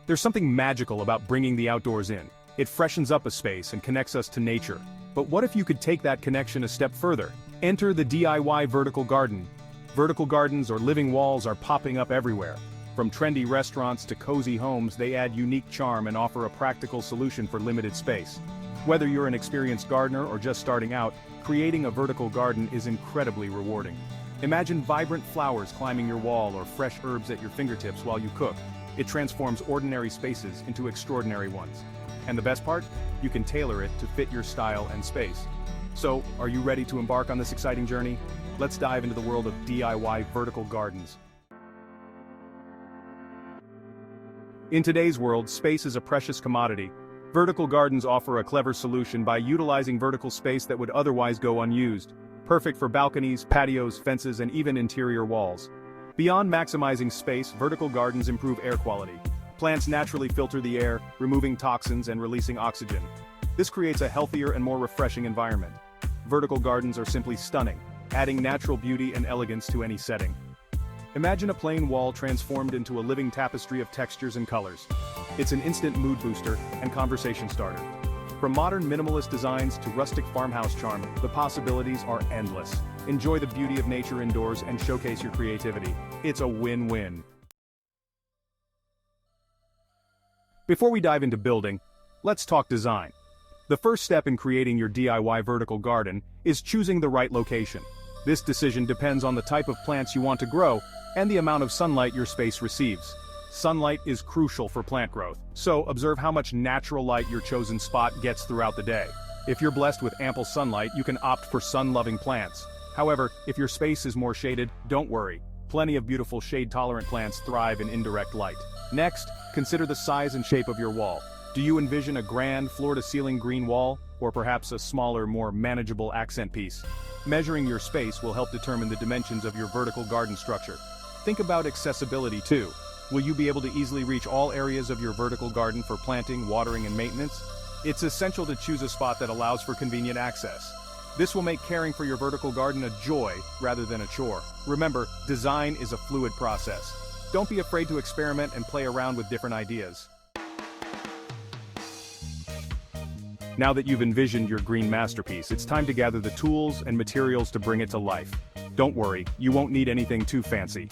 There's something magical about bringing the outdoors in. It freshens up a space and connects us to nature. But what if you could take that connection a step further? Enter the DIY vertical garden. Vertical gardens or living walls are popping up everywhere. From trendy restaurants to cozy homes, they add unique charm and offer a practical solution for limited space. Whether you're an experienced gardener or just starting out, creating a vertical garden is incredibly rewarding. Imagine vibrant flowers climbing your wall or fresh herbs at your fingertips while you cook. It transforms ordinary spaces into extraordinary ones. And the best part? You can tailor it to fit your style and space. So, are you ready to embark on this exciting journey? Let's dive into the world of DIY vertical gardens. In today's world, space is a precious commodity. Vertical gardens offer a clever solution by utilizing vertical space that would otherwise go unused. Perfect for balconies, patios, fences, and even interior walls. Beyond maximizing space, vertical gardens improve air quality. Plants naturally filter the air, removing toxins and releasing oxygen. This creates a healthier and more refreshing environment. Vertical gardens are simply stunning, adding natural beauty and elegance to any setting. Imagine a plain wall transformed into a living tapestry of textures and colors. It's an instant mood booster and conversation starter. From modern minimalist designs to rustic farmhouse charm, the possibilities are endless. Enjoy the beauty of nature indoors and showcase your creativity. It's a win-win. Before we dive into building, let's talk design. The first step in creating your DIY vertical garden is choosing the right location. This decision depends on the type of plants you want to grow and the amount of sunlight your space receives. Sunlight is crucial for plant growth, so observe how much natural light your chosen spot gets throughout the day. If you're blessed with ample sunlight, you can opt for sun-loving plants. However, if your space is more shaded, don't worry. Plenty of beautiful shade-tolerant plants thrive in indirect light. Next, consider the size and shape of your wall. Do you envision a grand, floor-to-ceiling green wall, or perhaps a smaller, more manageable accent piece? Measuring your space will help determine the dimensions of your vertical garden structure. Think about accessibility too. Will you be able to easily reach all areas of your vertical garden for planting, watering, and maintenance? It's essential to choose a spot that allows for convenient access. This will make caring for your vertical garden a joy rather than a chore. Remember, design is a fluid process. Don't be afraid to experiment and play around with different ideas. Now that you've envisioned your green masterpiece, it's time to gather the tools and materials to bring it to life. Don't worry, you won't need anything too fancy.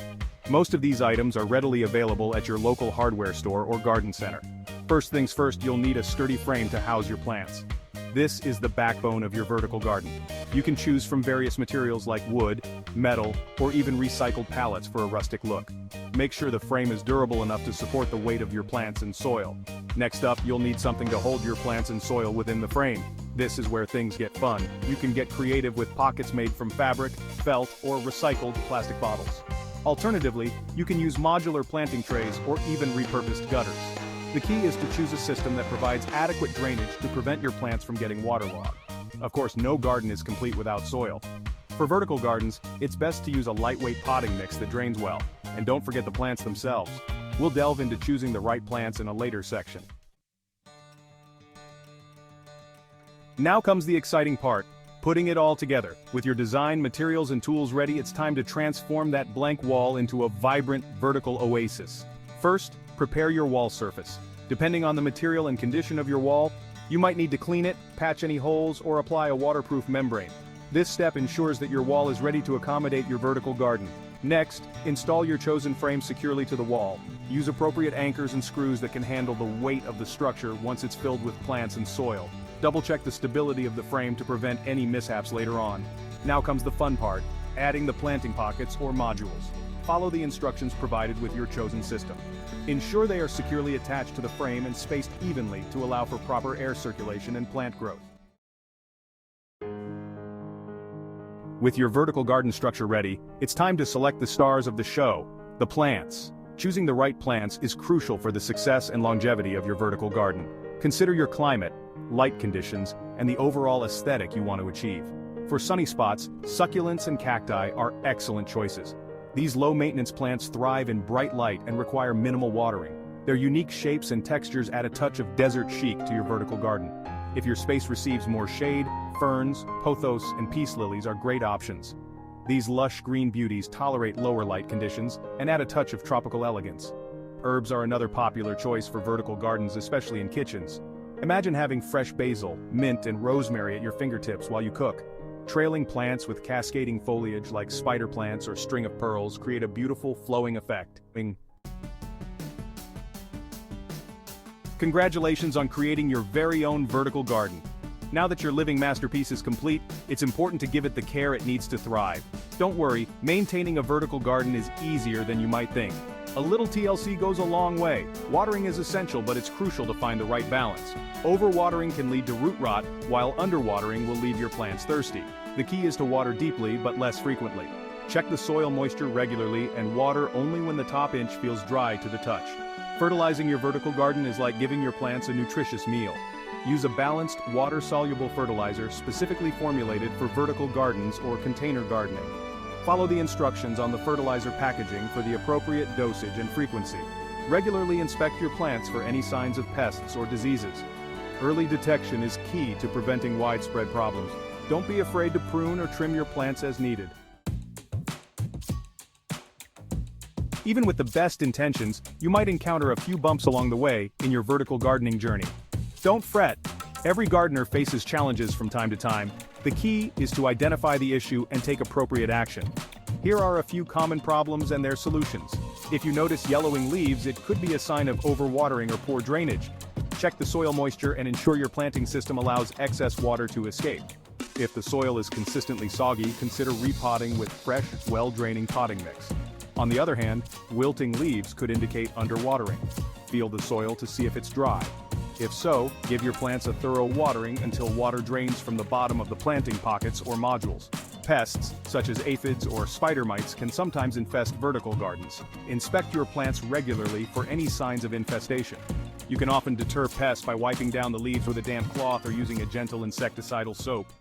Most of these items are readily available at your local hardware store or garden center. First things first, you'll need a sturdy frame to house your plants. This is the backbone of your vertical garden. You can choose from various materials like wood, metal, or even recycled pallets for a rustic look. Make sure the frame is durable enough to support the weight of your plants and soil. Next up, you'll need something to hold your plants and soil within the frame. This is where things get fun. You can get creative with pockets made from fabric, felt, or recycled plastic bottles. Alternatively, you can use modular planting trays or even repurposed gutters. The key is to choose a system that provides adequate drainage to prevent your plants from getting waterlogged. Of course, no garden is complete without soil. For vertical gardens, it's best to use a lightweight potting mix that drains well. And don't forget the plants themselves. We'll delve into choosing the right plants in a later section. Now comes the exciting part, putting it all together. With your design, materials, and tools ready, it's time to transform that blank wall into a vibrant vertical oasis. First, prepare your wall surface. Depending on the material and condition of your wall, you might need to clean it, patch any holes, or apply a waterproof membrane. This step ensures that your wall is ready to accommodate your vertical garden. Next, install your chosen frame securely to the wall. Use appropriate anchors and screws that can handle the weight of the structure once it's filled with plants and soil. Double-check the stability of the frame to prevent any mishaps later on. Now comes the fun part, adding the planting pockets or modules. Follow the instructions provided with your chosen system. Ensure they are securely attached to the frame and spaced evenly to allow for proper air circulation and plant growth. With your vertical garden structure ready, it's time to select the stars of the show, the plants. Choosing the right plants is crucial for the success and longevity of your vertical garden. Consider your climate, light conditions, and the overall aesthetic you want to achieve. For sunny spots, succulents and cacti are excellent choices. These low-maintenance plants thrive in bright light and require minimal watering. Their unique shapes and textures add a touch of desert chic to your vertical garden. If your space receives more shade, ferns, pothos, and peace lilies are great options. These lush green beauties tolerate lower light conditions and add a touch of tropical elegance. Herbs are another popular choice for vertical gardens, especially in kitchens. Imagine having fresh basil, mint, and rosemary at your fingertips while you cook. Trailing plants with cascading foliage like spider plants or string of pearls create a beautiful, flowing effect. Congratulations on creating your very own vertical garden. Now that your living masterpiece is complete, it's important to give it the care it needs to thrive. Don't worry, maintaining a vertical garden is easier than you might think. A little TLC goes a long way. Watering is essential, but it's crucial to find the right balance. Overwatering can lead to root rot, while underwatering will leave your plants thirsty. The key is to water deeply but less frequently. Check the soil moisture regularly and water only when the top inch feels dry to the touch. Fertilizing your vertical garden is like giving your plants a nutritious meal. Use a balanced, water-soluble fertilizer specifically formulated for vertical gardens or container gardening. Follow the instructions on the fertilizer packaging for the appropriate dosage and frequency. Regularly inspect your plants for any signs of pests or diseases. Early detection is key to preventing widespread problems. Don't be afraid to prune or trim your plants as needed. Even with the best intentions, you might encounter a few bumps along the way in your vertical gardening journey. Don't fret. Every gardener faces challenges from time to time. The key is to identify the issue and take appropriate action. Here are a few common problems and their solutions. If you notice yellowing leaves, it could be a sign of overwatering or poor drainage. Check the soil moisture and ensure your planting system allows excess water to escape. If the soil is consistently soggy, consider repotting with fresh, well-draining potting mix. On the other hand, wilting leaves could indicate underwatering. Feel the soil to see if it's dry. If so, give your plants a thorough watering until water drains from the bottom of the planting pockets or modules. Pests, such as aphids or spider mites, can sometimes infest vertical gardens. Inspect your plants regularly for any signs of infestation. You can often deter pests by wiping down the leaves with a damp cloth or using a gentle insecticidal soap.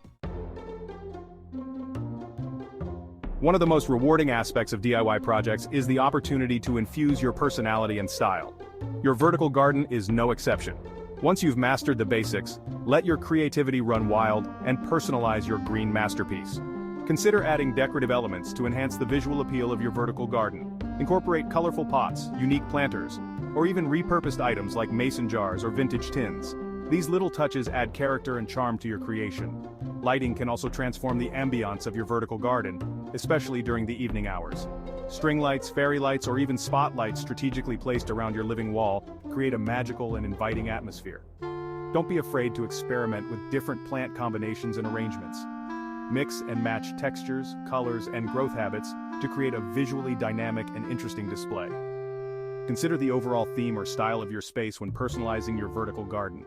One of the most rewarding aspects of DIY projects is the opportunity to infuse your personality and style. Your vertical garden is no exception. Once you've mastered the basics, let your creativity run wild and personalize your green masterpiece. Consider adding decorative elements to enhance the visual appeal of your vertical garden. Incorporate colorful pots, unique planters, or even repurposed items like mason jars or vintage tins. These little touches add character and charm to your creation. Lighting can also transform the ambiance of your vertical garden, especially during the evening hours. String lights, fairy lights, or even spotlights strategically placed around your living wall create a magical and inviting atmosphere. Don't be afraid to experiment with different plant combinations and arrangements. Mix and match textures, colors, and growth habits to create a visually dynamic and interesting display. Consider the overall theme or style of your space when personalizing your vertical garden.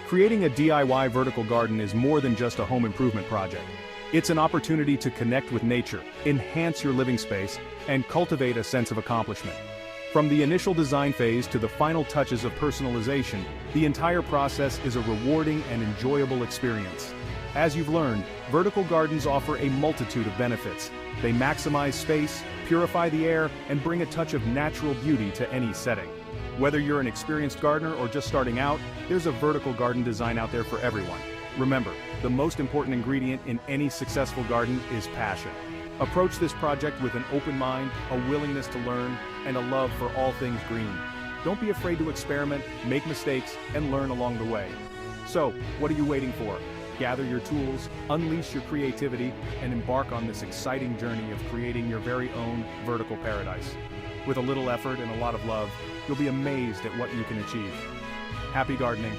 Creating a DIY vertical garden is more than just a home improvement project. It's an opportunity to connect with nature, enhance your living space, and cultivate a sense of accomplishment. From the initial design phase to the final touches of personalization, the entire process is a rewarding and enjoyable experience. As you've learned, vertical gardens offer a multitude of benefits. They maximize space, purify the air, and bring a touch of natural beauty to any setting. Whether you're an experienced gardener or just starting out, there's a vertical garden design out there for everyone. Remember, the most important ingredient in any successful garden is passion. Approach this project with an open mind, a willingness to learn, and a love for all things green. Don't be afraid to experiment, make mistakes, and learn along the way. So, what are you waiting for? Gather your tools, unleash your creativity, and embark on this exciting journey of creating your very own vertical paradise. With a little effort and a lot of love, you'll be amazed at what you can achieve. Happy gardening.